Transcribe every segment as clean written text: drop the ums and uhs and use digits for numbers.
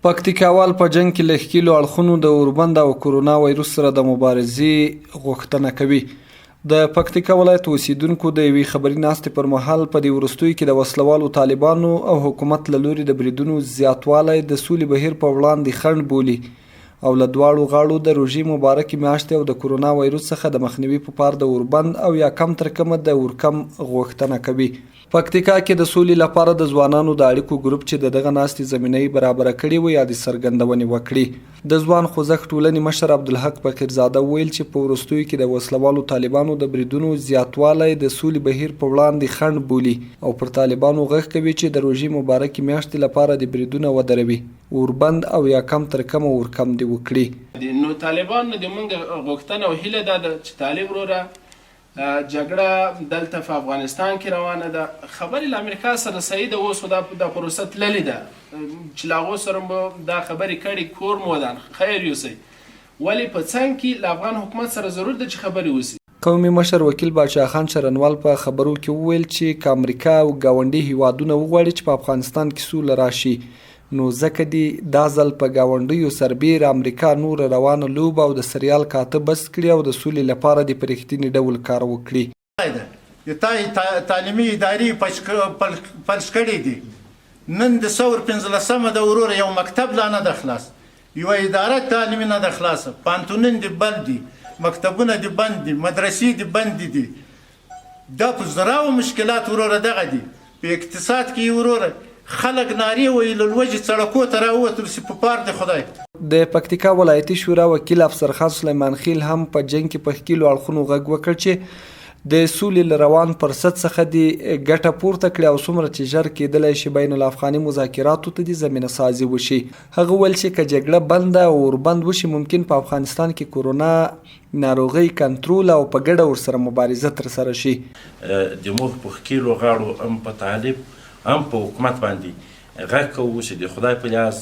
پکتیکاوال په جنګ کې له ښکېلو اړخونو د اوربند او کرونا وایرس سره د مبارزې غوښتنه کوي. د پکتیکا ولایت اوسیدونکو د یوې خبري ناستې پر مهال په دې وروستیو کې د وسلوالو طالبانو او حکومت له لوري د بریدونو زیاتوالی د سولې بهیر په وړاندې خنډ بولي او له دواړو غاړو د روژې مبارکې میاشتې او د کرونا وایرس څخه د مخنیوي په پار د اوربند او یا کم تر کمه د اورکم غوښتنه کوي. پکتیکا کې د سولې لپاره د ځوانانو د اړیکو ګروپ چې د دغه ناستې زمینه برابره کړې وه یا د څرګندونې وکړي. د ځوان خوځښت ټولنې مشر عبدالحق فقیرزاده ویل چې په وروستیو کې د وسلوالو طالبانو د بریدونو زیاتوالی د سولې بهیر په وړاندې خنډ بولي او پر طالبانو غږ کوي چې د روژې مبارکې میاشتې لپاره د بریدونه ودروي، اوربند او یا کم تر کمه اورکم دې وکړي. نو طالبان د موږ غوښتنه او هیله دا ده چې طالب وروره جګړه دلته په افغانستان کې روانه ده. خبرې له امریکا سره صحیح ده، اوس دا پروسه تللې ده چې له هغو سره مو دا خبرې کړې، کور مو ودان خیر یوسئ، ولې په څنګ کې له افغان حکومت سره ضرور ده چې خبرې وسي. قومي مشر وکیل باچا خان شرنوال په خبرو کې وویل چې که امریکا او ګاونډي هیوادونه وغواړي چې په افغانستان کې سوله راشي نو ځکه دې دا ځل په ګاونډیو سربیر امریکا نور روانه لوبه او د سریال کاته بس کړي او د سولې لپاره دې په رښتیني ډول کار وکړي. د تعلیمي ادارې فلش کړي دي. نن د 15 د وروره یو مکتب لا نه ده خلاص، یوه اداره تعلیمي نه ده خلاصه، پانتونین دي بند دي، مکتبونه دي بند دي، مدرسې دي بند دي. دا په زراو مشکلات وروره دغه دي. په اقتصاد کې وروره خلق ناری ویل لوجه سړکو ته راووتل چې په پار د خدای. د پکتیکا ولایتي شورا وکیل افسر خان سلیمان خیل هم په جنګ کې په ښکېلو اړخونو غږ وکړ چې د سولې له روان فرصت څخه دې ګټه پورته کړي او څومره چې ژر کېدلی شي بین الافغاني مذاکراتو ته دې زمینه سازي وشي. هغه ویل چې که جګړه بنده او اوربند وشي ممکن په افغانستان کې کرونا ناروغۍ کنټرول او په ګډه ورسره مبارزه ترسره شي. د موږ په ښکېلو غاړو هم په طالب هم په حکومت باندې غږ کوو چې د خدای په لیاز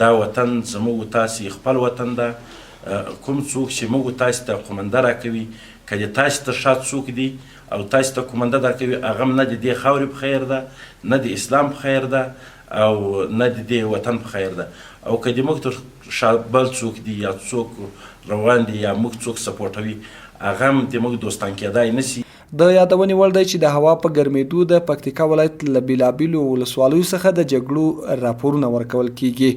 دا وطن زموږ تاسې خپل وطن ده. کوم څوک چې موږ تاسې ته قومنده راکوي، که د تاسې ته شا څوک دي او تاسې ته قومنده درکوي، هغه هم نه د دې خاورې په خیر ده، نه د اسلام په خیر ده او نه د دې وطن په خیر ده. او که د موږ تر شا بل څوک دي یا څوک روان دي یا موږ څوک سپورټوي، هغه هم د موږ دوستان کېدای نه سي. د یادونې وړ دی چې د هوا په ګرمېدو د پکتیکا ولایت له بېلابېلو ولسوالیو څخه د جګړو راپورونه ورکول کیږي.